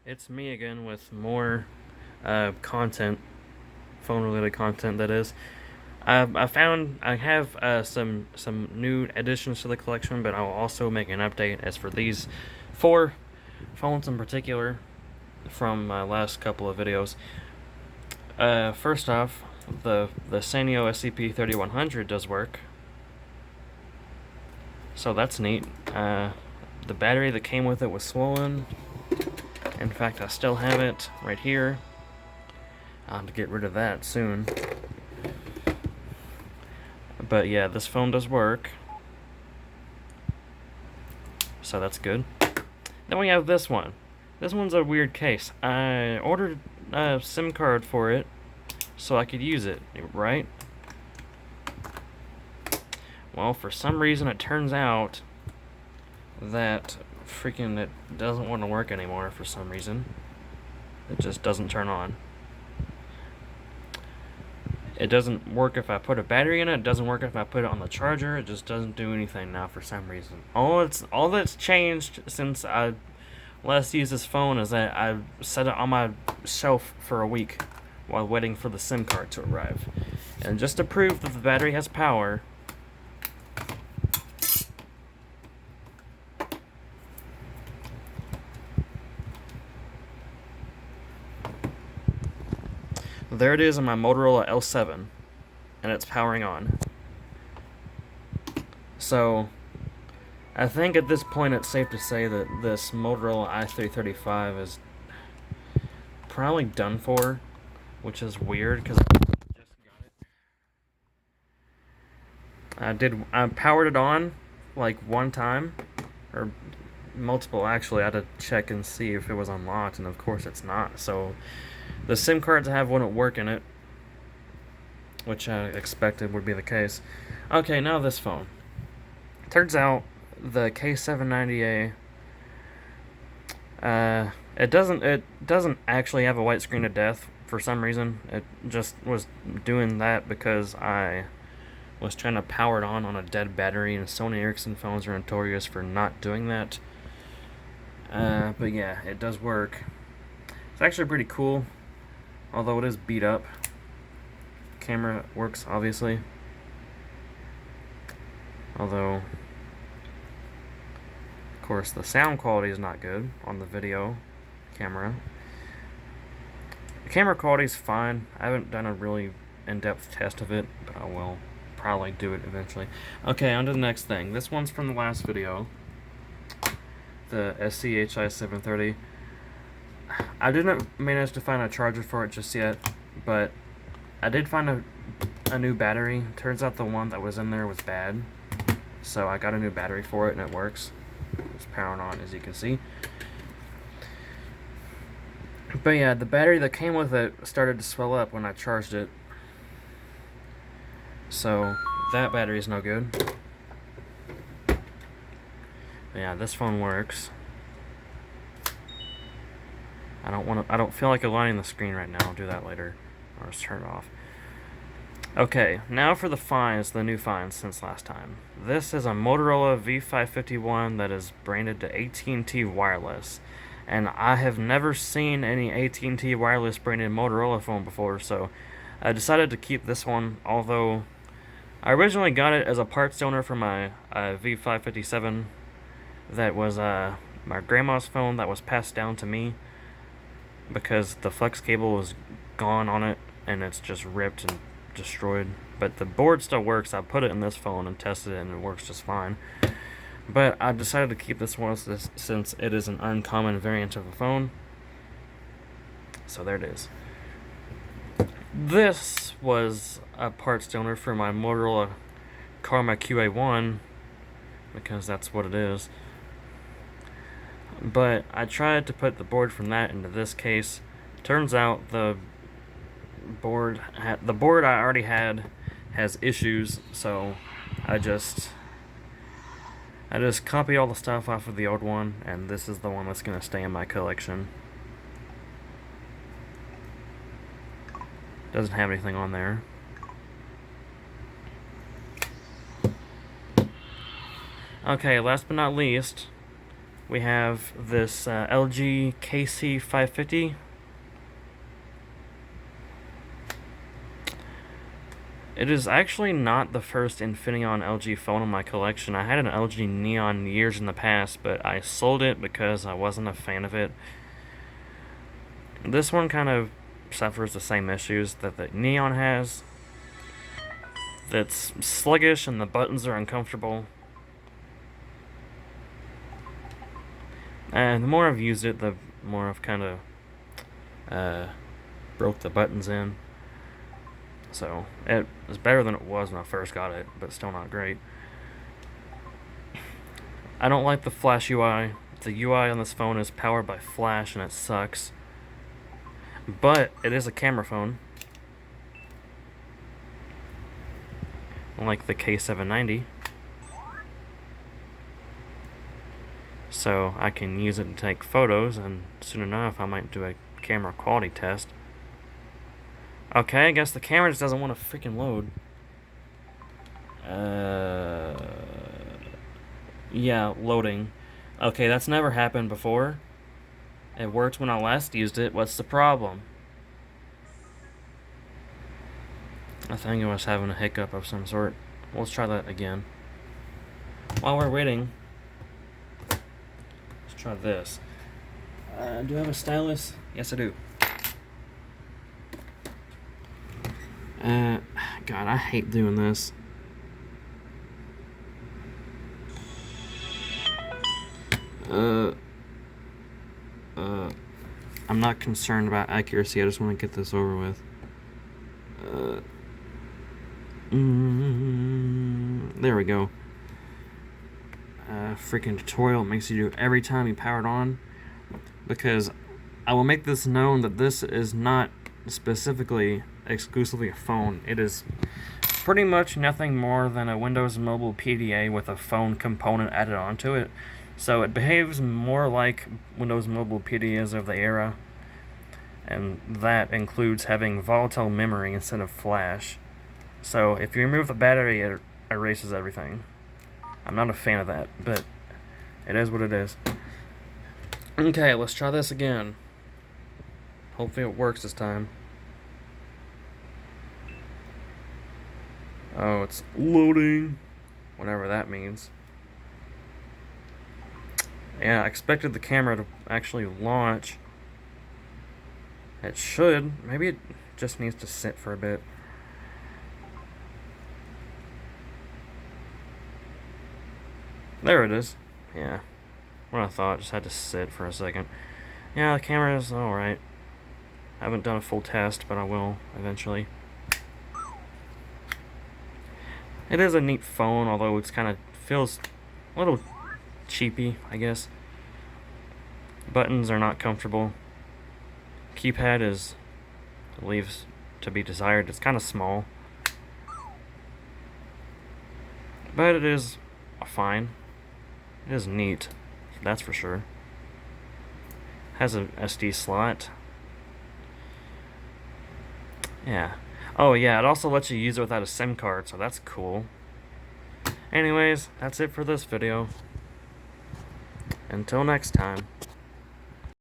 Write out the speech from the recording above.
It's me again with more content, phone-related content. That is, I have some new additions to the collection, but I'll also make an update as for these four phones in particular from my last couple of videos. First off, the Sanyo SCP-3100 does work, so that's neat. The battery that came with it was swollen. In fact, I still have it right here. I'll have to get rid of that soon. But yeah, this phone does work, so that's good. Then we have this one. This one's a weird case. I ordered a SIM card for it so I could use it, right? Well, for some reason it turns out that freaking it doesn't want to work anymore for some reason. It just doesn't turn on. It doesn't work if I put a battery in it. It doesn't work if I put it on the charger. It just doesn't do anything now for some reason. All that's changed since I last used this phone is that I set it on my shelf for a week while waiting for the SIM card to arrive. And just to prove that the battery has power, there it is on my Motorola L7, and it's powering on. So, I think at this point it's safe to say that this Motorola i335 is probably done for, which is weird because I just got it. I powered it on like one time, or multiple actually. I had to check and see if it was unlocked, and of course it's not. So the SIM cards I have wouldn't work in it, which I expected would be the case. Okay, now this phone. Turns out the K790A, it doesn't actually have a white screen of death for some reason. It just was doing that because I was trying to power it on a dead battery, and Sony Ericsson phones are notorious for not doing that. But yeah, it does work. It's actually pretty cool, although it is beat up. Camera works, obviously. Although, of course, the sound quality is not good on the video camera. The camera quality is fine. I haven't done a really in-depth test of it, but I will probably do it eventually. Okay, on to the next thing. This one's from the last video. The SCHI 730. I didn't manage to find a charger for it just yet, but I did find a new battery. Turns out the one that was in there was bad, so I got a new battery for it, and it works. It's powering on, as you can see. But yeah, the battery that came with it started to swell up when I charged it, so that battery is no good. But yeah, this phone works. I don't feel like aligning the screen right now. I'll do that later, or just turn it off. Okay, now for the finds, the new finds since last time. This is a Motorola V551 that is branded to AT&T Wireless, and I have never seen any AT&T Wireless branded Motorola phone before, so I decided to keep this one, although I originally got it as a parts donor for my V557 that was my grandma's phone that was passed down to me because the flex cable was gone on it and it's just ripped and destroyed. But the board still works. I put it in this phone and tested it and it works just fine. But I decided to keep this one since it is an uncommon variant of a phone. So there it is. This was a parts donor for my Motorola Karma QA1 because that's what it is. But I tried to put the board from that into this case. Turns out the board I already had has issues, so I just copy all the stuff off of the old one, and this is the one that's gonna stay in my collection. Doesn't have anything on there. Okay, last but not least, we have this LG KC550. It is actually not the first Infineon LG phone in my collection. I had an LG Neon years in the past, but I sold it because I wasn't a fan of it. This one kind of suffers the same issues that the Neon has. That's sluggish and the buttons are uncomfortable. And the more I've used it, the more I've kind of broke the buttons in. So it is better than it was when I first got it, but still not great. I don't like the Flash UI. The UI on this phone is powered by Flash and it sucks. But it is a camera phone. Like the K790. So I can use it to take photos, and soon enough I might do a camera quality test. Okay, I guess the camera just doesn't want to freaking load. Yeah, loading. Okay, that's never happened before. It worked when I last used it. What's the problem? I think I was having a hiccup of some sort. Let's try that again. While we're waiting, let's try this. Do I have a stylus? Yes, I do. God, I hate doing this. I'm not concerned about accuracy. I just want to get this over with. There we go. Freaking tutorial makes you do every time you power it on, because I will make this known that this is not specifically exclusively a phone. It is pretty much nothing more than a Windows Mobile PDA with a phone component added onto it. So it behaves more like Windows Mobile PDAs of the era, and that includes having volatile memory instead of flash. So if you remove the battery, it erases everything. I'm not a fan of that, but it is what it is. Okay, let's try this again. Hopefully it works this time. Oh, it's loading. Whatever that means. Yeah, I expected the camera to actually launch. It should. Maybe it just needs to sit for a bit. There it is. Yeah. What I thought, just had to sit for a second. Yeah, the camera is alright. I haven't done a full test, but I will eventually. It is a neat phone, although it's kind of feels a little cheapy, I guess. Buttons are not comfortable. Keypad leaves to be desired. It's kind of small, but it is fine. It is neat, that's for sure. Has a SD slot. Yeah. Oh yeah, it also lets you use it without a SIM card, so that's cool. Anyways, that's it for this video. Until next time.